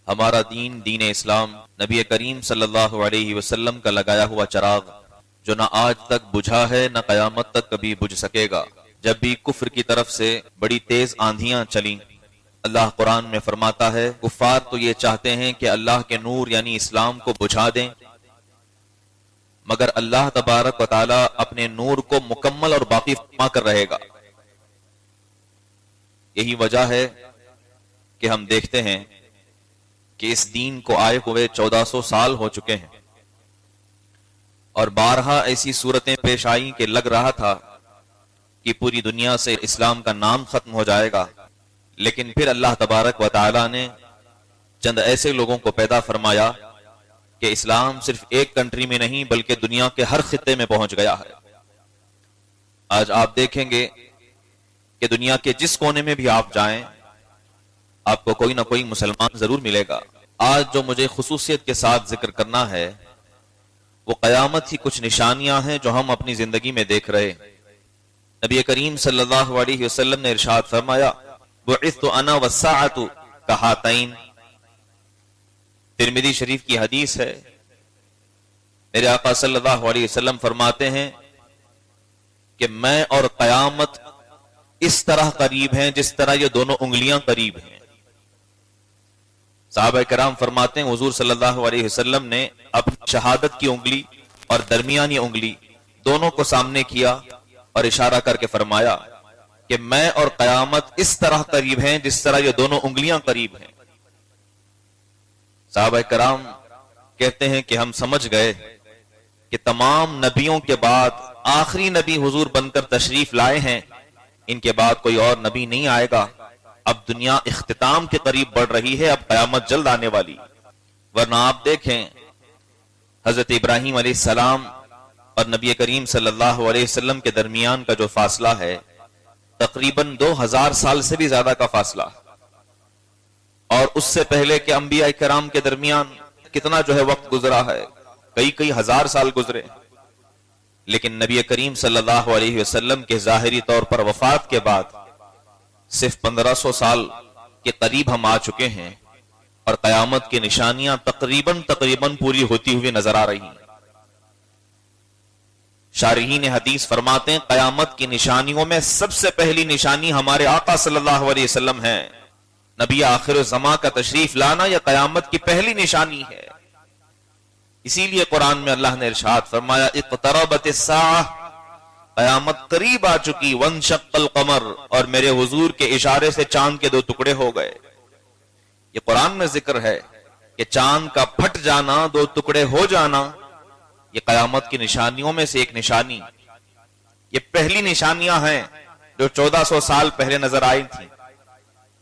ہمارا دین دین اسلام نبی کریم صلی اللہ علیہ وسلم کا لگایا ہوا چراغ جو نہ آج تک بجھا ہے نہ قیامت تک کبھی بجھ سکے گا۔ جب بھی کفر کی طرف سے بڑی تیز آندھیاں چلیں، اللہ قرآن میں فرماتا ہے کفار تو یہ چاہتے ہیں کہ اللہ کے نور یعنی اسلام کو بجھا دیں، مگر اللہ تبارک و تعالی اپنے نور کو مکمل اور باقی فرما کر رہے گا۔ یہی وجہ ہے کہ ہم دیکھتے ہیں کہ اس دین کو آئے ہوئے 1400 سال ہو چکے ہیں، اور بارہا ایسی صورتیں پیش آئیں کہ لگ رہا تھا کہ پوری دنیا سے اسلام کا نام ختم ہو جائے گا، لیکن پھر اللہ تبارک و تعالی نے چند ایسے لوگوں کو پیدا فرمایا کہ اسلام صرف ایک کنٹری میں نہیں بلکہ دنیا کے ہر خطے میں پہنچ گیا ہے۔ آج آپ دیکھیں گے کہ دنیا کے جس کونے میں بھی آپ جائیں آپ کو کوئی نہ کوئی مسلمان ضرور ملے گا۔ آج جو مجھے خصوصیت کے ساتھ ذکر کرنا ہے وہ قیامت کی کچھ نشانیاں ہیں جو ہم اپنی زندگی میں دیکھ رہے ہیں۔ نبی کریم صلی اللہ علیہ وسلم نے ارشاد فرمایا بعثت انا والساعۃ کہاتین، ترمذی شریف کی حدیث ہے۔ میرے آقا صلی اللہ علیہ وسلم فرماتے ہیں کہ میں اور قیامت اس طرح قریب ہیں جس طرح یہ دونوں انگلیاں قریب ہیں۔ صحابہ کرام فرماتے ہیں حضور صلی اللہ علیہ وسلم نے اپنی شہادت کی انگلی اور درمیانی انگلی دونوں کو سامنے کیا اور اشارہ کر کے فرمایا کہ میں اور قیامت اس طرح قریب ہیں جس طرح یہ دونوں انگلیاں قریب ہیں۔ صحابہ کرام کہتے ہیں کہ ہم سمجھ گئے کہ تمام نبیوں کے بعد آخری نبی حضور بن کر تشریف لائے ہیں، ان کے بعد کوئی اور نبی نہیں آئے گا، اب دنیا اختتام کے قریب بڑھ رہی ہے، اب قیامت جلد آنے والی۔ ورنہ آپ دیکھیں حضرت ابراہیم علیہ السلام اور نبی کریم صلی اللہ علیہ وسلم کے درمیان کا جو فاصلہ ہے تقریباً 2000 سال سے بھی زیادہ کا فاصلہ، اور اس سے پہلے کے انبیاء کرام کے درمیان کتنا جو ہے وقت گزرا ہے، کئی ہزار سال گزرے، لیکن نبی کریم صلی اللہ علیہ وسلم کے ظاہری طور پر وفات کے بعد صرف 1500 سال کے قریب ہم آ چکے ہیں، اور قیامت کی نشانیاں تقریباً پوری ہوتی ہوئی نظر آ رہی ہیں۔ شارحین حدیث فرماتے ہیں قیامت کی نشانیوں میں سب سے پہلی نشانی ہمارے آقا صلی اللہ علیہ وسلم ہے۔ نبی آخر الزمان کا تشریف لانا یہ قیامت کی پہلی نشانی ہے۔ اسی لیے قرآن میں اللہ نے ارشاد فرمایا اقتربت الساعہ، قیامت قریب آ چکی، وانشق القمر، اور میرے حضور کے اشارے سے چاند کے 2 ٹکڑے ہو گئے۔ یہ قرآن میں ذکر ہے کہ چاند کا پھٹ جانا، 2 ٹکڑے ہو جانا، یہ قیامت کی نشانیوں میں سے ایک نشانی۔ یہ پہلی نشانیاں ہیں جو 1400 سال پہلے نظر آئی تھیں۔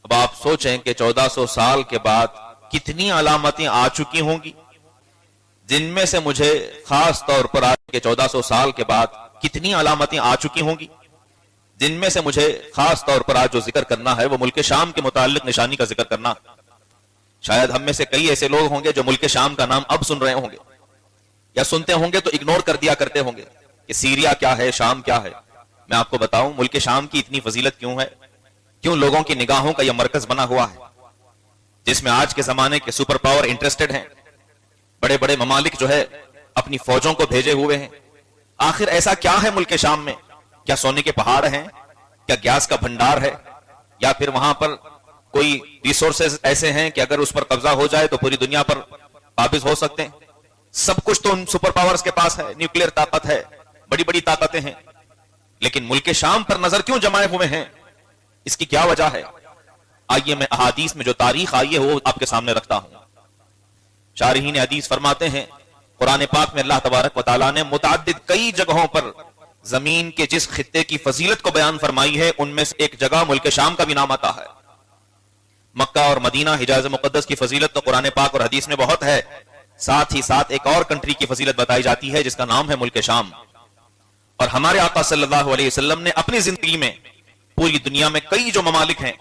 اب آپ سوچیں کہ 1400 سال کے بعد کتنی علامتیں آ چکی ہوں گی، جن میں سے مجھے خاص طور پر آج کے 1400 سال کے بعد کتنی علامتیں آ چکی ہوں گی، جن میں سے مجھے خاص طور پر آج جو ذکر کرنا ہے وہ ملک شام کے متعلق نشانی کا ذکر کرنا۔ شاید ہم میں سے کئی ایسے لوگ ہوں گے جو ملک شام کا نام اب سن رہے ہوں گے، یا سنتے ہوں گے تو اگنور کر دیا کرتے ہوں گے کہ سیریا کیا ہے، شام کیا ہے۔ میں آپ کو بتاؤں ملک شام کی اتنی فضیلت کیوں ہے، کیوں لوگوں کی نگاہوں کا یہ مرکز بنا ہوا ہے، جس میں آج کے زمانے کے سپر پاور انٹرسٹڈ ہیں، بڑے بڑے ممالک جو ہے اپنی فوجوں کو بھیجے ہوئے ہیں۔ آخر ایسا کیا ہے ملک شام میں؟ کیا سونے کے پہاڑ ہیں؟ کیا گیس کا بھنڈار ہے؟ یا پھر وہاں پر کوئی ریسورسز ایسے ہیں کہ اگر اس پر قبضہ ہو جائے تو پوری دنیا پر قابض ہو سکتے ہیں؟ سب کچھ تو ان سپر پاورز کے پاس ہے، نیوکلیر طاقت ہے، بڑی بڑی طاقتیں ہیں، لیکن ملک شام پر نظر کیوں جمائے ہوئے ہیں؟ اس کی کیا وجہ ہے؟ آئیے میں احادیث میں جو تاریخ آئی ہے وہ آپ کے سامنے رکھتا ہوں۔ شارحین حدیث فرماتے ہیں قرآن پاک میں اللہ تبارک و تعالیٰ نے متعدد کئی جگہوں پر زمین کے جس خطے کی فضیلت کو بیان فرمائی ہے ان میں سے ایک جگہ ملک شام کا بھی نام آتا ہے۔ مکہ اور مدینہ حجاز مقدس کی فضیلت تو قرآن پاک اور حدیث میں بہت ہے، ساتھ ہی ساتھ ایک اور کنٹری کی فضیلت بتائی جاتی ہے جس کا نام ہے ملک شام۔ اور ہمارے آقا صلی اللہ علیہ وسلم نے اپنی زندگی میں پوری دنیا میں کئی جو ممالک ہیں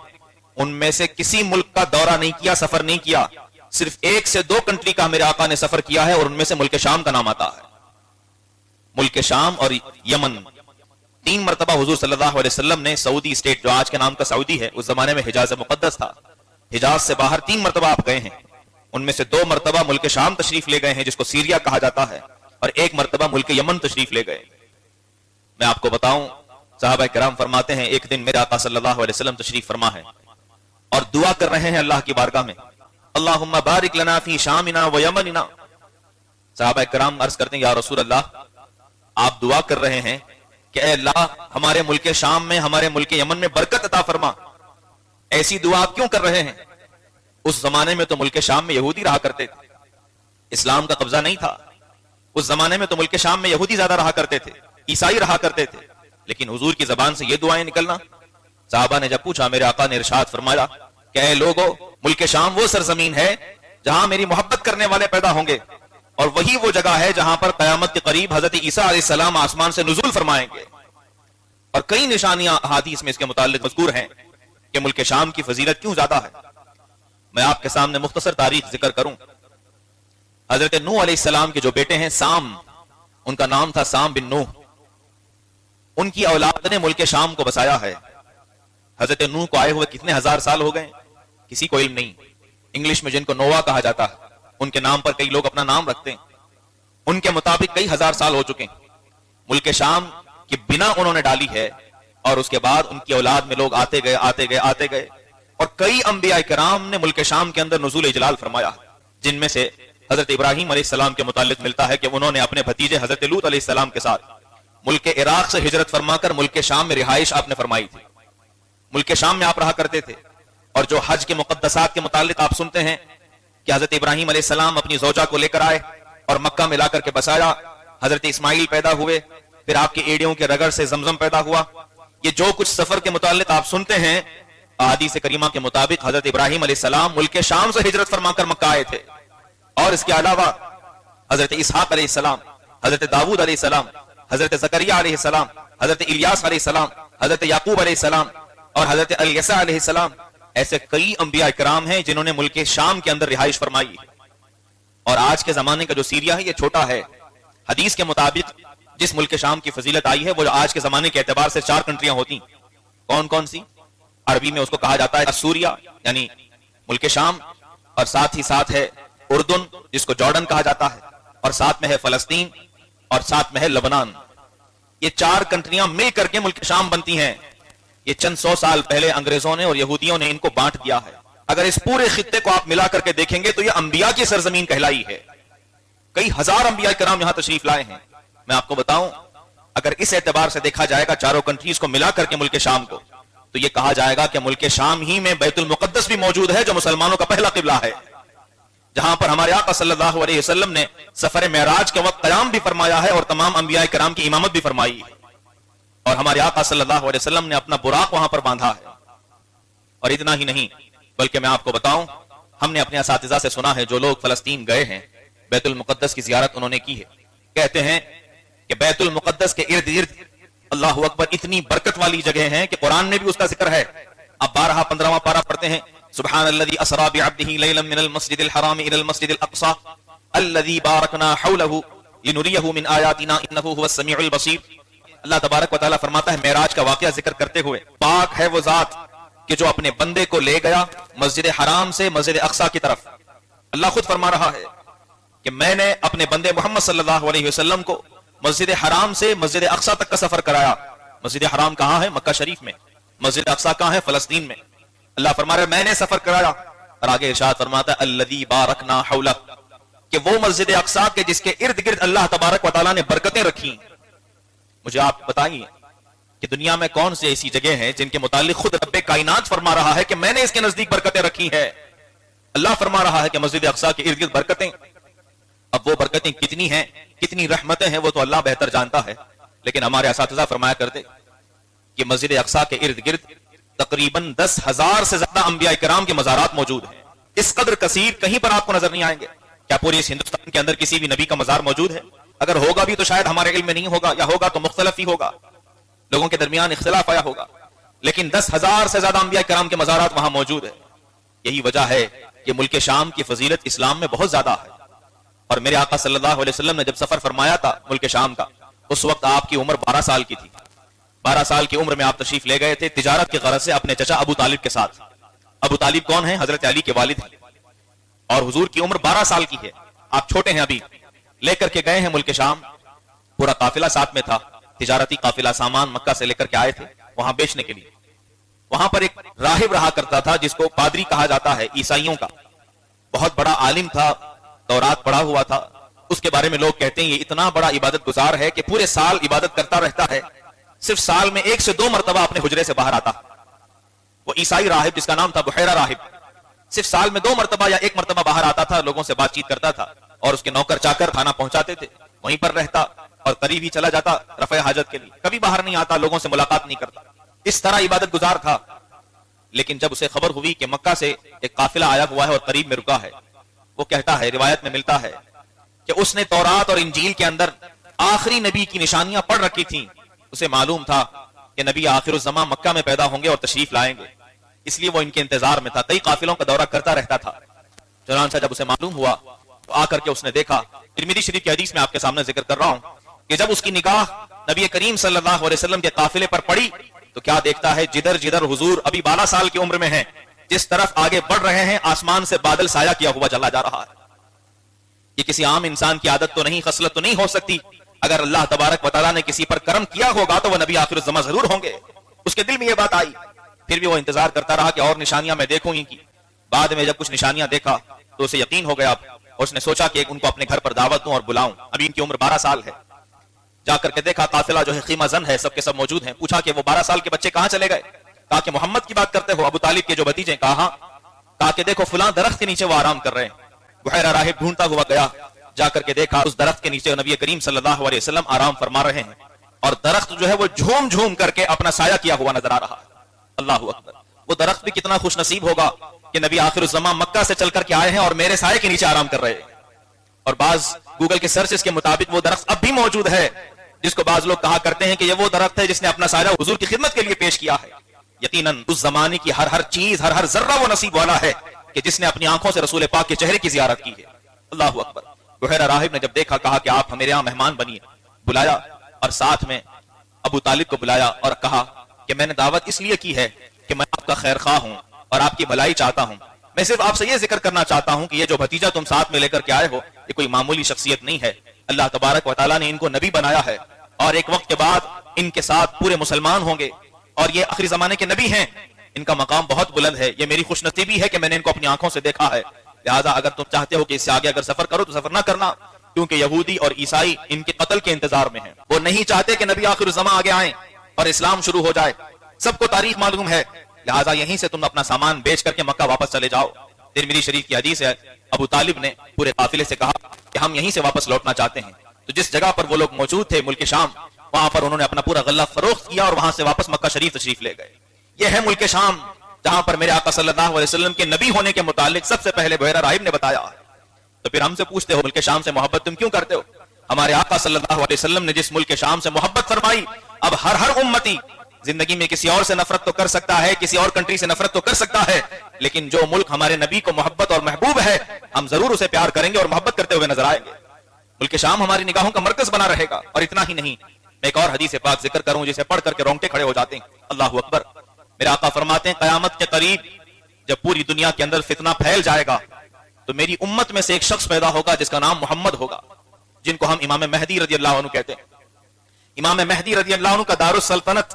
ان میں سے کسی ملک کا دورہ نہیں کیا، سفر نہیں کیا، صرف 1 سے 2 کنٹری کا میرے آقا نے سفر کیا ہے اور ان میں سے ملک شام کا نام آتا ہے۔ ملک شام اور یمن 3 مرتبہ حضور صلی اللہ علیہ وسلم نے سعودی اسٹیٹ جو آج کے نام کا سعودی ہے، اس زمانے میں حجاز مقدس تھا، حجاز سے باہر 3 مرتبہ آپ گئے ہیں۔ ان میں سے 2 مرتبہ ملک شام تشریف لے گئے ہیں جس کو سیریا کہا جاتا ہے، اور 1 مرتبہ ملک یمن تشریف لے گئے۔ میں آپ کو بتاؤں، صحابہ کرام فرماتے ہیں ایک دن میرے آقا صلی اللہ علیہ وسلم تشریف فرما ہے اور دعا کر رہے ہیں اللہ کی بارگاہ میں، اللہم بارک لنا فی شامنا و یمننا۔ صحابہ کرام عرض کرتے ہیں یا رسول اللہ، آپ دعا کر رہے ہیں کہ اے اللہ ہمارے ملک شام میں، ہمارے ملک یمن میں برکت عطا فرما، ایسی دعا آپ کیوں کر رہے ہیں؟ اس زمانے میں تو ملک شام میں یہودی رہا کرتے تھے، اسلام کا قبضہ نہیں تھا، اس زمانے میں تو ملک شام میں یہودی زیادہ رہا کرتے تھے، عیسائی رہا کرتے تھے، لیکن حضور کی زبان سے یہ دعائیں نکلنا۔ صحابہ نے جب پوچھا، میرے آقا نے ارشاد فرمایا کہ اے لوگو، ملک شام وہ سرزمین ہے جہاں میری محبت کرنے والے پیدا ہوں گے، اور وہی وہ جگہ ہے جہاں پر قیامت کے قریب حضرت عیسیٰ علیہ السلام آسمان سے نزول فرمائیں گے۔ اور کئی نشانیاں احادیث میں اس کے متعلق مذکور ہیں کہ ملک شام کی فضیلت کیوں زیادہ ہے۔ میں آپ کے سامنے مختصر تاریخ ذکر کروں۔ حضرت نوح علیہ السلام کے جو بیٹے ہیں سام، ان کا نام تھا سام بن نوح، ان کی اولاد نے ملک شام کو بسایا ہے۔ حضرت نوح کو آئے ہوئے کتنے ہزار سال ہو گئے کسی کو علم نہیں۔ انگلش میں جن کو نووا کہا جاتا ہے، ان کے نام پر کئی لوگ اپنا نام رکھتے ہیں، ان کے مطابق کئی ہزار سال ہو چکے ہیں۔ ملک شام کی بنا انہوں نے ڈالی ہے، اور اس کے بعد ان کی اولاد میں لوگ آتے گئے آتے گئے آتے گئے، اور کئی انبیاء کرام نے ملک شام کے اندر نزول اجلال فرمایا، جن میں سے حضرت ابراہیم علیہ السلام کے متعلق ملتا ہے کہ انہوں نے اپنے بھتیجے حضرت لوط علیہ السلام کے ساتھ ملک عراق سے ہجرت فرما کر ملک شام میں رہائش آپ نے فرمائی تھی۔ ملک شام میں آپ رہا کرتے تھے، اور جو حج کے مقدسات کے متعلق آپ سنتے ہیں کہ حضرت ابراہیم علیہ السلام اپنی زوجہ کو لے کر آئے اور مکہ میں لا کر کے بسایا، حضرت اسماعیل پیدا ہوئے، پھر آپ کی ایڑیوں کے رگڑ سے زمزم پیدا ہوا، یہ جو کچھ سفر کے متعلق آپ سنتے ہیں، احادیث کریمہ کے مطابق حضرت ابراہیم علیہ السلام ملک شام سے ہجرت فرما کر مکہ آئے تھے۔ اور اس کے علاوہ حضرت اسحاق علیہ السلام، حضرت داؤد علیہ السلام، حضرت زکریا علیہ السلام، حضرت الیاس علیہ السلام، حضرت یعقوب علیہ السلام، اور حضرت الیسع علیہ السلام، ایسے کئی انبیاء کرام ہیں جنہوں نے ملک شام کے اندر رہائش فرمائی ہے۔ اور آج کے زمانے کا جو سیریا ہے یہ چھوٹا ہے۔ حدیث کے مطابق جس ملک شام کی فضیلت آئی ہے وہ آج کے زمانے کے اعتبار سے 4 کنٹریاں ہوتی، کون کون سی؟ عربی میں اس کو کہا جاتا ہے سوریا، یعنی ملک شام، اور ساتھ ہی ساتھ ہے اردن جس کو جارڈن کہا جاتا ہے، اور ساتھ میں ہے فلسطین، اور ساتھ میں ہے لبنان۔ یہ 4 کنٹریاں مل کر کے ملک شام بنتی ہیں۔ یہ چند 100 سال پہلے انگریزوں نے اور یہودیوں نے ان کو بانٹ دیا ہے۔ اگر اس پورے خطے کو آپ ملا کر کے دیکھیں گے تو یہ انبیاء کی سرزمین کہلائی ہے۔ کئی ہزار انبیاء کرام یہاں تشریف لائے ہیں۔ میں آپ کو بتاؤں، اگر اس اعتبار سے دیکھا جائے گا 4 کنٹریز کو ملا کر کے ملک شام کو، تو یہ کہا جائے گا کہ ملک شام ہی میں بیت المقدس بھی موجود ہے جو مسلمانوں کا پہلا قبلہ ہے، جہاں پر ہمارے آقا صلی اللہ علیہ وسلم نے سفر معراج کے وقت قیام بھی فرمایا ہے اور تمام انبیاء کرام کی امامت بھی فرمائی ہے، اور ہمارے آقا صلی اللہ علیہ وسلم نے اپنا براق وہاں پر باندھا ہے۔ اور اتنا ہی نہیں، بلکہ میں آپ کو بتاؤں، ہم نے اپنے اساتذہ سے سنا ہے جو لوگ فلسطین گئے ہیں، بیت المقدس کی زیارت انہوں نے کی ہے، کہتے ہیں کہ بیت المقدس کے ارد گرد اللہ اکبر اتنی برکت والی جگہ ہیں کہ قرآن میں بھی اس کا ذکر ہے۔ اب 12 پارہ پڑھتے ہیں، سبحان الذی اسری بعبدہ لیلا من المسجد الحرام الى المسجد الاقصى الذی بارکنا حولہ لنریہ من آیاتنا انہ هو السمیع البصیر۔ اللہ تبارک و تعالیٰ فرماتا ہے معراج کا واقعہ ذکر کرتے ہوئے، پاک ہے وہ ذات کہ جو اپنے بندے کو لے گیا مسجد حرام سے مسجد اقصی کی طرف۔ اللہ خود فرما رہا ہے کہ میں نے اپنے بندے محمد صلی اللہ علیہ وسلم کو مسجد حرام سے مسجد اقصی تک کا سفر کرایا۔ مسجد حرام کہاں ہے؟ مکہ شریف میں۔ مسجد اقصی کہاں ہے؟ فلسطین میں۔ اللہ فرما رہا ہے میں نے سفر کرایا، اور آگے ارشاد فرماتا ہے الذی بارکنا حولہ، کہ وہ مسجد اقصی کے جس کے ارد گرد اللہ تبارک و تعالیٰ نے برکتیں رکھی۔ مجھے آپ بتائیے کہ دنیا میں کون سی ایسی جگہ ہیں جن کے متعلق خود رب کائنات فرما رہا ہے کہ میں نے اس کے نزدیک برکتیں رکھی ہیں۔ اللہ فرما رہا ہے کہ مسجد اقصی کے ارد گرد برکتیں۔ اب وہ برکتیں کتنی ہیں، کتنی رحمتیں ہیں، وہ تو اللہ بہتر جانتا ہے، لیکن ہمارے اساتذہ فرمایا کرتے کہ مسجد اقصی کے ارد گرد تقریباً 10,000 سے زیادہ انبیاء کرام کے مزارات موجود ہیں۔ اس قدر کثیر کہیں پر آپ کو نظر نہیں آئیں گے۔ کیا پوری اس ہندوستان کے اندر کسی بھی نبی کا مزار موجود ہے؟ اگر ہوگا بھی تو شاید ہمارے علم میں نہیں ہوگا، یا ہوگا تو مختلف ہی ہوگا، لوگوں کے درمیان اختلاف آیا ہوگا، لیکن 10,000 سے زیادہ انبیاء کرام کے مزارات وہاں موجود ہیں۔ یہی وجہ ہے کہ ملک شام کی فضیلت اسلام میں بہت زیادہ ہے۔ اور میرے آقا صلی اللہ علیہ وسلم نے جب سفر فرمایا تھا ملک شام کا، اس وقت آپ کی عمر 12 سال کی تھی۔ 12 سال کی عمر میں آپ تشریف لے گئے تھے تجارت کی غرض سے اپنے چچا ابو طالب کے ساتھ۔ ابو طالب کون ہیں؟ حضرت علی کے والد ہیں۔ اور حضور کی عمر 12 سال کی ہے، آپ چھوٹے ہیں ابھی، لے کر کے گئے ہیں ملک شام، پورا قافلہ ساتھ میں تھا، تجارتی قافلہ، سامان مکہ سے لے کر کے آئے تھے وہاں بیچنے کے لیے۔ وہاں پر ایک راہب رہا کرتا تھا جس کو پادری کہا جاتا ہے، عیسائیوں کا، بہت بڑا عالم تھا، تورات پڑھا ہوا تھا۔ اس کے بارے میں لوگ کہتے ہیں یہ اتنا بڑا عبادت گزار ہے کہ پورے سال عبادت کرتا رہتا ہے، صرف سال میں 1 سے 2 مرتبہ اپنے حجرے سے باہر آتا۔ وہ عیسائی راہب جس کا نام تھا بحیرہ راہب، صرف سال میں 2 مرتبہ یا 1 مرتبہ باہر آتا تھا، لوگوں سے بات چیت کرتا تھا، اور اس کے نوکر چاکر کھانا پہنچاتے تھے، وہیں پر رہتا اور قریب ہی چلا جاتا رفع حاجت کے لیے، کبھی باہر نہیں آتا، لوگوں سے ملاقات نہیں کرتا، اس طرح عبادت گزار تھا۔ لیکن جب اسے خبر ہوئی کہ مکہ سے ایک قافلہ آیا ہوا ہے اور قریب میں رکا ہے، وہ کہتا ہے، روایت میں ملتا ہے کہ اس نے تورات اور انجیل کے اندر آخری نبی کی نشانیاں پڑھ رکھی تھیں، اسے معلوم تھا کہ نبی آخر الزمان مکہ میں پیدا ہوں گے اور تشریف لائیں گے، اس لیے وہ ان کے انتظار میں تھا، کئی قافلوں کا دورہ کرتا رہتا تھا۔ چنانچہ جب اسے معلوم ہوا تو آ کر کے اس نے دیکھا، ترمذی شریف کی حدیث میں آپ کے سامنے ذکر کر رہا ہوں کہ جب اس کی نگاہ نبی کریم صلی اللہ علیہ وسلم کے قافلے پر پڑی تو کیا دیکھتا ہے، جدھر جدھر حضور ابھی 12 سال کی عمر میں ہیں، جس طرف آگے بڑھ رہے ہیں آسمان سے بادل سایہ کیا ہوا چلا جا رہا ہے۔ یہ کسی عام انسان کی عادت تو نہیں، خصلت تو نہیں ہو سکتی، اگر اللہ تبارک و تعالیٰ نے کسی پر کرم کیا ہوگا تو وہ نبی آخر الزمان ضرور ہوں گے۔ اس کے دل میں یہ بات آئی، پھر بھی وہ انتظار کرتا رہا کہ اور نشانیاں میں دیکھوں ہی کی۔ بعد میں جب کچھ نشانیاں دیکھا تو اسے یقین ہو گیا، اور اس نے سوچا کہ ان کو اپنے گھر پر دعوت دوں اور بلاؤں، ابھی ان کی عمر 12 سال ہے۔ جا کر کے دیکھا قافلہ جو ہے خیمہ زن ہے، سب کے سب موجود ہیں، پوچھا کہ وہ 12 سال کے بچے کہاں چلے گئے؟ کہا کہ محمد کی بات کرتے ہو، ابو طالب کے جو بھتیجے؟ کہا کہ دیکھو فلاں درخت کے نیچے وہ آرام کر رہے ہیں۔ بحیرہ راہب ڈھونڈتا ہوا گیا، جا کر کے دیکھا اس درخت کے نیچے نبی کریم صلی اللہ علیہ وسلم آرام فرما رہے ہیں، اور درخت جو ہے وہ جھوم جھوم کر کے اپنا سایہ کیا ہوا نظر آ رہا ہے۔ اللہ اکبر! وہ درخت بھی کتنا خوش نصیب ہوگا کہ نبی آخر الزمان مکہ سے چل کر کے آئے ہیں اور میرے سائے کے نیچے آرام کر رہے ہیں۔ اور بعض گوگل کے سرچز کے مطابق وہ درخت اب بھی موجود ہے، جس کو بعض لوگ کہا کرتے ہیں کہ یہ وہ درخت ہے جس نے اپنا سایہ حضور کی خدمت کے لیے پیش کیا ہے۔ یقیناً اس زمانے کی ہر چیز، ہر ذرہ وہ نصیب والا ہے کہ جس نے اپنی آنکھوں سے رسول پاک کے چہرے کی زیارت کی ہے۔ اللہ اکبر! بحیرہ راہب نے جب دیکھا، کہا کہ آپ میرے یہاں مہمان بنیے، بلایا، اور ساتھ میں ابو طالب کو بلایا اور کہا کہ میں نے دعوت اس لیے کی ہے کہ میں آپ کا خیر خواہ ہوں اور آپ کی بھلائی چاہتا ہوں، میں صرف آپ سے یہ ذکر کرنا چاہتا ہوں کہ یہ جو بھتیجا تم ساتھ میں لے کر کے آئے ہو یہ کوئی معمولی شخصیت نہیں ہے، اللہ تبارک و تعالیٰ نے ان کو نبی بنایا ہے، اور ایک وقت کے بعد ان کے ساتھ پورے مسلمان ہوں گے، اور یہ آخری زمانے کے نبی ہیں، ان کا مقام بہت بلند ہے، یہ میری خوش نصیبی ہے کہ میں نے ان کو اپنی آنکھوں سے دیکھا ہے، لہٰذا اگر تم چاہتے ہو کہ اس سے آگے اگر سفر کرو تو سفر نہ کرنا، کیونکہ یہودی اور عیسائی ان کے قتل کے انتظار میں ہیں، وہ نہیں چاہتے کہ نبی آخر الزمان آگے آئیں اور اسلام شروع ہو جائے، سب کو تاریخ معلوم ہے، لہٰذا یہیں سے تم اپنا سامان بیچ کر کے مکہ واپس چلے جاؤ۔ ترمذی شریف کی حدیث ہے، ابو طالب نے پورے قافلے سے کہا کہ ہم یہیں سے واپس لوٹنا چاہتے ہیں، تو جس جگہ پر وہ لوگ موجود تھے ملک شام، وہاں پر انہوں نے اپنا پورا غلہ فروخت کیا اور وہاں سے واپس مکہ شریف تشریف لے گئے۔ یہ ہے ملک شام جہاں پر میرے آقا صلی اللہ علیہ وسلم کے نبی ہونے کے متعلق سب سے پہلے بحیرہ راہب نے بتایا۔ تو پھر ہم سے پوچھتے ہو ملک شام سے محبت تم کیوں کرتے ہو؟ ہمارے آقا صلی اللہ علیہ وسلم نے جس ملک شام سے محبت فرمائی، اب ہر امتی زندگی میں کسی اور سے نفرت تو کر سکتا ہے، کسی اور کنٹری سے نفرت تو کر سکتا ہے، لیکن جو ملک ہمارے نبی کو محبت اور محبوب ہے ہم ضرور اسے پیار کریں گے اور محبت کرتے ہوئے نظر آئیں گے۔ ملک شام ہماری نگاہوں کا مرکز بنا رہے گا۔ اور اتنا ہی نہیں، میں ایک اور حدیث پاک ذکر کروں جسے پڑھ کر کے رونگٹے کھڑے ہو جاتے ہیں۔ اللہ اکبر! میرے آقا فرماتے ہیں قیامت کے قریب جب پوری دنیا کے اندر فتنہ پھیل جائے گا تو میری امت میں سے ایک شخص پیدا ہوگا جس کا نام محمد ہوگا، جن کو ہم امام مہدی رضی اللہ عنہ کہتے ہیں۔ امام مہدی رضی اللہ عنہ کا دارالسلطنت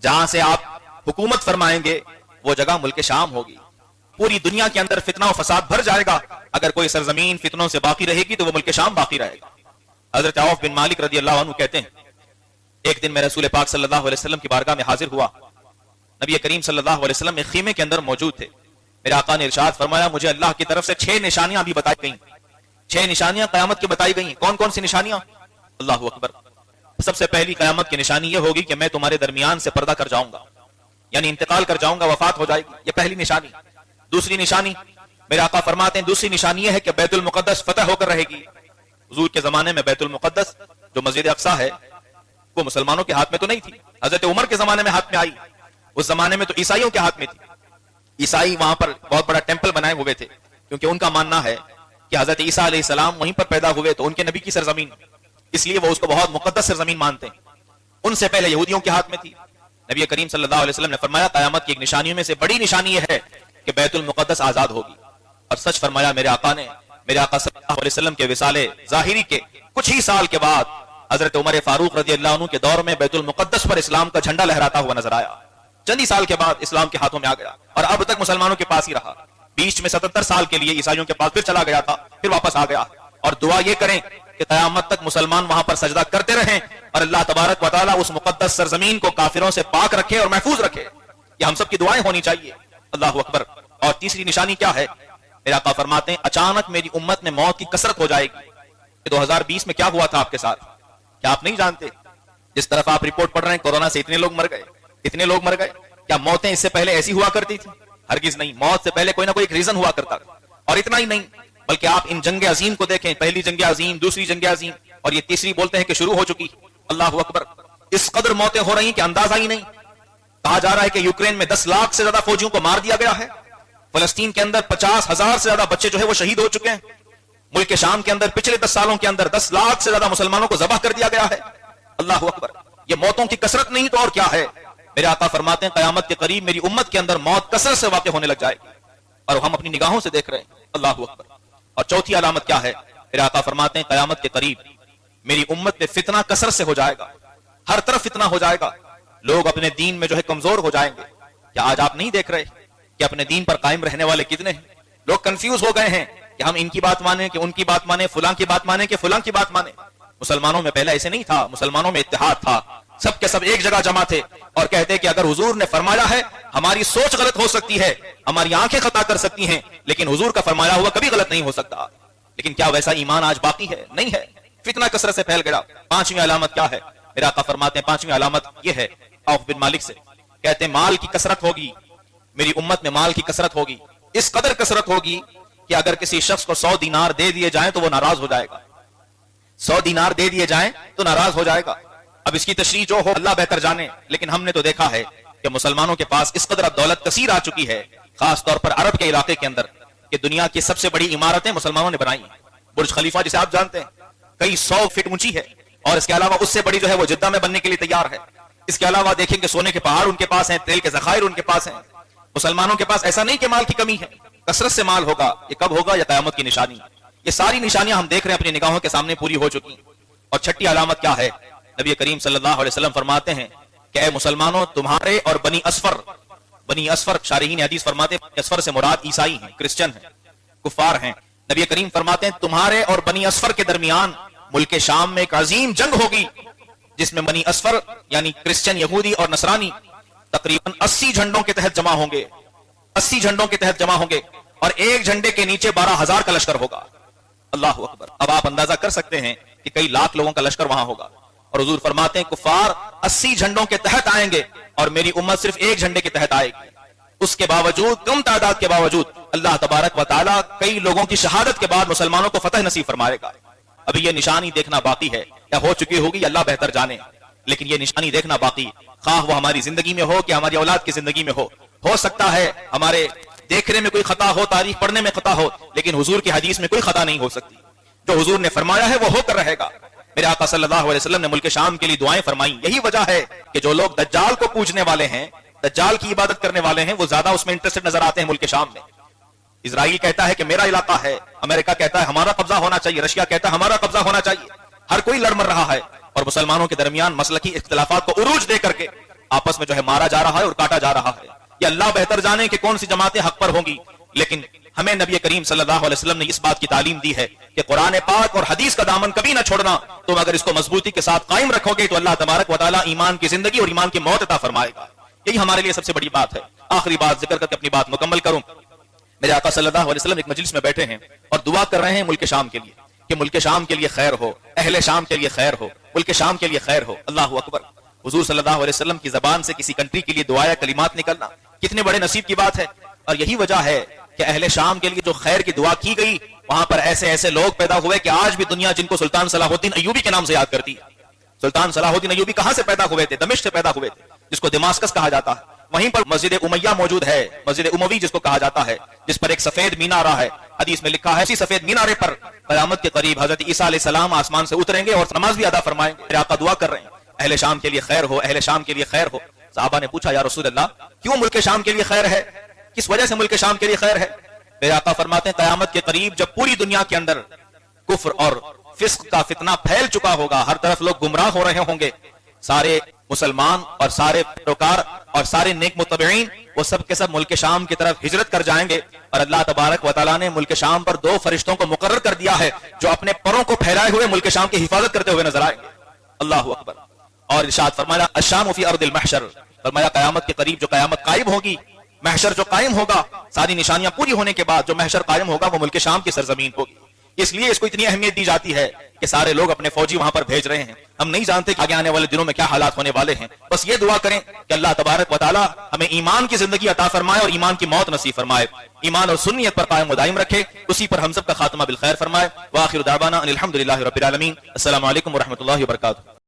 جہاں سے آپ حکومت فرمائیں گے وہ جگہ ملک شام ہوگی۔ پوری دنیا کے اندر فتنہ و فساد بھر جائے گا، اگر کوئی سرزمین فتنوں سے باقی رہے گی تو وہ ملک شام باقی رہے گا۔ حضرت عوف بن مالک رضی اللہ عنہ کہتے ہیں ایک دن میں رسول پاک صلی اللہ علیہ وسلم کی بارگاہ میں حاضر ہوا، نبی کریم صلی اللہ علیہ وسلم ایک خیمے کے اندر موجود تھے۔ میرے آقا نے ارشاد فرمایا مجھے اللہ کی طرف سے 6 نشانیاں بھی بتائی گئیں، 6 نشانیاں قیامت کی بتائی گئی۔ کون کون سی نشانیاں؟ اللہ اکبر! سب سے پہلی قیامت کی نشانی یہ ہوگی کہ میں تمہارے درمیان سے پردہ کر جاؤں گا، یعنی انتقال کر جاؤں گا، وفات ہو جائے گی، یہ پہلی نشانی۔ دوسری نشانی میرے آقا فرماتے ہیں دوسری نشانی یہ ہے کہ بیت المقدس فتح ہو کر رہے گی۔ حضور کے زمانے میں بیت المقدس جو مسجد اقصی ہے وہ مسلمانوں کے ہاتھ میں تو نہیں تھی، حضرت عمر کے زمانے میں ہاتھ میں آئی، اس زمانے میں تو عیسائیوں کے ہاتھ میں تھی۔ عیسائی وہاں پر بہت بڑا ٹیمپل بنائے ہوئے تھے، کیونکہ ان کا ماننا ہے کہ حضرت عیسیٰ علیہ السلام وہیں پر پیدا ہوئے تو ان کے نبی کی سرزمین، اس لیے وہ اس کو بہت مقدس سرزمین مانتے ہیں۔ ان سے پہلے یہودیوں کے ہاتھ میں تھی۔ نبی کریم صلی اللہ علیہ وسلم نے فرمایا قیامت کی ایک نشانیوں میں سے بڑی نشانی یہ ہے کہ بیت المقدس آزاد ہوگی، اور سچ فرمایا میرے آقا نے. میرے آقا صلی اللہ علیہ وسلم کے وصال ظاہری کے کچھ ہی سال کے بعد حضرت عمر فاروق رضی اللہ عنہ کے دور میں بیت المقدس پر اسلام کا جھنڈا لہراتا ہوا نظر آیا. چند ہی سال کے بعد اسلام کے ہاتھوں میں آ گیا اور اب تک مسلمانوں کے پاس ہی رہا. بیچ میں 77 سال کے لیے عیسائیوں کے پاس پھر چلا گیا تھا, پھر واپس آ گیا. اور دعا یہ کریں کہ قیامت تک مسلمان وہاں پر سجدہ کرتے رہیں اور اللہ تبارک و تعالیٰ اس مقدس سرزمین کو کافروں سے پاک رکھے اور محفوظ رکھے. یہ ہم سب کی دعائیں ہونی چاہیے. اللہ اکبر. اور تیسری نشانی کیا ہے؟ میرے آقا فرماتے ہیں اچانک میری امت میں موت کی کثرت ہو جائے گی. 2020 میں کیا ہوا تھا آپ کے ساتھ کیا آپ نہیں جانتے؟ جس طرف آپ رپورٹ پڑھ رہے ہیں کورونا سے اتنے لوگ مر گئے, اتنے لوگ مر گئے. کیا موتیں اس سے پہلے ایسی ہوا کرتی تھی؟ ہرگز نہیں. موت سے پہلے کوئی نہ کوئی ایک ریزن ہوا کرتا تھا. اور اتنا ہی نہیں بلکہ آپ ان جنگ عظیم کو دیکھیں, پہلی جنگ عظیم, دوسری جنگ عظیم, اور یہ تیسری بولتے ہیں کہ شروع ہو چکی. اللہ اکبر. اس قدر موتیں ہو رہی کہ اندازہ ہی نہیں. کہا جا رہا ہے کہ یوکرین میں 10 لاکھ سے زیادہ فوجیوں کو مار دیا گیا ہے. فلسطین کے اندر 50,000 سے زیادہ بچے جو ہے وہ شہید ہو چکے ہیں. ملک شام کے اندر پچھلے 10 سالوں کے اندر 10 لاکھ سے زیادہ مسلمانوں کو ذبح کر دیا گیا ہے. اللہ اکبر. یہ موتوں کی کثرت نہیں تو اور کیا ہے؟ میرے آقا فرماتے ہیں قیامت کے قریب میری امت کے اندر موت کثرت سے واقع ہونے لگ جائے گی اور ہم اپنی نگاہوں سے دیکھ رہے ہیں. اللہ اکبر. اور چوتھی علامت کیا ہے؟ میرے آقا فرماتے ہیں قیامت کے قریب میری امت میں فتنہ کثرت سے ہو جائے گا. ہر طرف فتنہ ہو جائے گا. لوگ اپنے دین میں جو ہے کمزور ہو جائیں گے. کیا آج آپ نہیں دیکھ رہے کہ اپنے دین پر قائم رہنے والے کتنے ہیں؟ لوگ کنفیوز ہو گئے ہیں کہ ہم ان کی بات مانیں کہ ان کی بات مانیں, فلاں کی بات مانیں کہ فلاں کی بات مانیں. مسلمانوں میں پہلے ایسے نہیں تھا. مسلمانوں میں اتحاد تھا. سب کے سب ایک جگہ جمع تھے اور کہتے کہ اگر حضور نے فرمایا ہے, ہماری سوچ غلط ہو سکتی ہے, ہماری آنکھیں خطا کر سکتی ہیں, لیکن حضور کا فرمایا ہوا کبھی غلط نہیں ہو سکتا. لیکن کیا ویسا ایمان آج باقی ہے؟ نہیں ہے. فتنہ کثرت سے پھیل گیا. پانچویں علامت کیا ہے؟ میرا آقا فرماتے ہیں پانچویں علامت یہ ہے. عوف بن مالک سے کہتے ہیں مال کی کثرت ہوگی, میری امت میں مال کی کثرت ہوگی. اس قدر کثرت ہوگی کہ اگر کسی شخص کو 100 دینار دے دیے جائیں تو وہ ناراض ہو جائے گا. 100 دینار دے دیے جائیں تو ناراض ہو جائے گا. اب اس کی تشریح جو ہو اللہ بہتر جانے, لیکن ہم نے تو دیکھا ہے کہ مسلمانوں کے پاس اس قدر دولت کثیر آ چکی ہے, خاص طور پر عرب کے علاقے کے اندر, کہ دنیا کی سب سے بڑی عمارتیں مسلمانوں نے بنائی ہیں. برج خلیفہ جسے آپ جانتے ہیں کئی 100 فٹ اونچی ہے, اور اس کے علاوہ اس سے بڑی جو ہے وہ جدہ میں بننے کے لیے تیار ہے. اس کے علاوہ دیکھیں کہ سونے کے پہاڑ ان کے پاس ہیں, تیل کے ذخائر ان کے پاس ہیں. مسلمانوں کے پاس ایسا نہیں کہ مال کی کمی ہے, کثرت سے مال ہوگا. یہ کب ہوگا؟ یہ قیامت کی نشانی. یہ ساری نشانیاں ہم دیکھ رہے ہیں اپنی نگاہوں کے سامنے پوری ہو چکی. اور چھٹی علامت کیا ہے؟ نبی کریم صلی اللہ علیہ وسلم فرماتے ہیں کہ اے مسلمانوں, تمہارے اور بنی اسفر شارحین حدیث فرماتے ہیں اسفر سے مراد عیسائی ہیں, کرسچن ہیں, کفار ہیں. نبی کریم فرماتے ہیں تمہارے اور بنی اسفر کے درمیان ملک شام میں ایک عظیم جنگ ہوگی, جس میں بنی اسفر یعنی کرسچن, یہودی اور نصرانی تقریباً 80 جھنڈوں کے تحت جمع ہوں گے. 80 جھنڈوں کے تحت جمع ہوں گے اور ایک جھنڈے کے نیچے 12,000 کا لشکر ہوگا. اللہ اکبر. اب آپ اندازہ کر سکتے ہیں کہ کئی لاکھ لوگوں کا لشکر وہاں ہوگا. اور حضور فرماتے ہیں کفار 80 جھنڈوں کے تحت آئیں گے اور میری امت صرف ایک جھنڈے کے تحت آئے گی. اس کے باوجود, کم تعداد کے باوجود, اللہ تبارک و تعالیٰ کئی لوگوں کی شہادت کے بعد مسلمانوں کو فتح نصیب فرمائے گا. ابھی یہ نشانی دیکھنا باقی ہے, یا ہو چکی ہوگی اللہ بہتر جانے, لیکن یہ نشانی دیکھنا باقی, خواہ وہ ہماری زندگی میں ہو کہ ہماری اولاد کی زندگی میں ہو. ہو سکتا ہے ہمارے دیکھنے میں کوئی خطا ہو, تاریخ پڑھنے میں خطا ہو, لیکن حضور کی حدیث میں کوئی خطا نہیں ہو سکتی. جو حضور نے فرمایا ہے وہ ہو کر رہے گا. میرے آقا صلی اللہ علیہ وسلم نے ملک شام کے لیے دعائیں فرمائی. یہی وجہ ہے کہ جو لوگ دجال کو پوجنے والے ہیں, دجال کی عبادت کرنے والے ہیں, وہ زیادہ اس میں انٹرسٹڈ نظر آتے ہیں ملک شام میں. اسرائیل کہتا ہے کہ میرا علاقہ ہے, امریکہ کہتا ہے ہمارا قبضہ ہونا چاہیے, رشیا کہتا ہے ہمارا قبضہ ہونا چاہیے. ہر کوئی لڑ مر رہا ہے اور مسلمانوں کے درمیان مسلکی اختلافات کو عروج دے کر کے آپس میں جو ہے مارا جا رہا ہے اور کاٹا جا رہا ہے. یہ اللہ بہتر جانے کہ کون سی جماعتیں حق پر ہوں گی, لیکن ہمیں نبی کریم صلی اللہ علیہ وسلم نے اس بات کی تعلیم دی ہے کہ قرآن پاک اور حدیث کا دامن کبھی نہ چھوڑنا. تم اگر اس کو مضبوطی کے ساتھ قائم رکھو گے تو اللہ تبارک و تعالیٰ ایمان کی زندگی اور ایمان کی موت عطا فرمائے گا. یہی ہمارے لیے سب سے بڑی بات ہے. آخری بات ذکر کر کے اپنی بات مکمل کروں. میرے آقا صلی اللہ علیہ وسلم ایک مجلس میں بیٹھے ہیں اور دعا کر رہے ہیں ملک شام کے لیے کہ ملک شام کے لیے خیر ہو, اہل شام کے لیے خیر ہو, ملک شام کے لیے خیر ہو. اللہ اکبر. حضور صلی اللہ علیہ وسلم کی زبان سے کسی کنٹری کے لیے دعا کلمات نکلنا کتنے بڑے نصیب کی بات ہے. اور یہی وجہ ہے کہ اہل شام کے لیے جو خیر کی دعا کی گئی, وہاں پر ایسے ایسے لوگ پیدا ہوئے کہ آج بھی دنیا جن کو سلطان صلاح الدین ایوبی کے نام سے یاد کرتی ہے. سلطان صلاح الدین ایوبی کہاں سے پیدا ہوئے تھے؟ دمشق سے پیدا ہوئے تھے, جس کو دماسکس کہا جاتا ہے. وہیں پر مسجد امیہ موجود ہے, مسجد اموی جس کو کہا جاتا ہے, جس پر ایک سفید مینارہ ہے. حدیث میں لکھا ہے اسی سفید مینارے پر قیامت کے قریب حضرت عیسیٰ علیہ السلام آسمان سے اتریں گے اور نماز بھی ادا فرمائیں گے. آقا دعا کر رہے ہیں اہل شام کے لیے خیر ہو, اہل شام کے لیے خیر ہو. صحابہ نے پوچھا یا رسول اللہ کیوں ملک شام کے لیے خیر ہے, کس وجہ سے ملک شام کے لیے خیر ہے؟ میرے آقا فرماتے ہیں قیامت کے قریب جب پوری دنیا کے اندر کفر اور فسق کا فتنہ پھیل چکا ہوگا، ہر طرف لوگ گمراہ ہو رہے ہوں گے، سارے مسلمان اور سارے پیروکار اور سارے نیک متبعین وہ سب کے سب ملک شام کی طرف ہجرت کر جائیں گے، اور اللہ تبارک و تعالیٰ نے ملک شام پر 2 فرشتوں کو مقرر کر دیا ہے جو اپنے پروں کو پھیلائے ہوئے ملک شام کی حفاظت کرتے ہوئے نظر آئیں گے۔ اللہ اکبر۔ اور ارشاد فرمایا الشام فی ارض المحشر، فرمایا قیامت کے قریب جو قیامت قائم ہوگی، محشر جو قائم ہوگا، ساری نشانیاں پوری ہونے کے بعد جو محشر قائم ہوگا وہ ملک شام کی سرزمین ہوگی۔ اس لیے اس کو اتنی اہمیت دی جاتی ہے کہ سارے لوگ اپنے فوجی وہاں پر بھیج رہے ہیں۔ ہم نہیں جانتے کہ آگے آنے والے دنوں میں کیا حالات ہونے والے ہیں، بس یہ دعا کریں کہ اللہ تبارک و تعالی ہمیں ایمان کی زندگی عطا فرمائے اور ایمان کی موت نصیب فرمائے، ایمان اور سنیت پر قائم و دائم رکھے، اسی پر ہم سب کا خاتمہ بالخیر فرمائے۔ وآخر دعوانا ان الحمد للہ رب العالمین۔ السلام علیکم ورحمۃ اللہ وبرکاتہ۔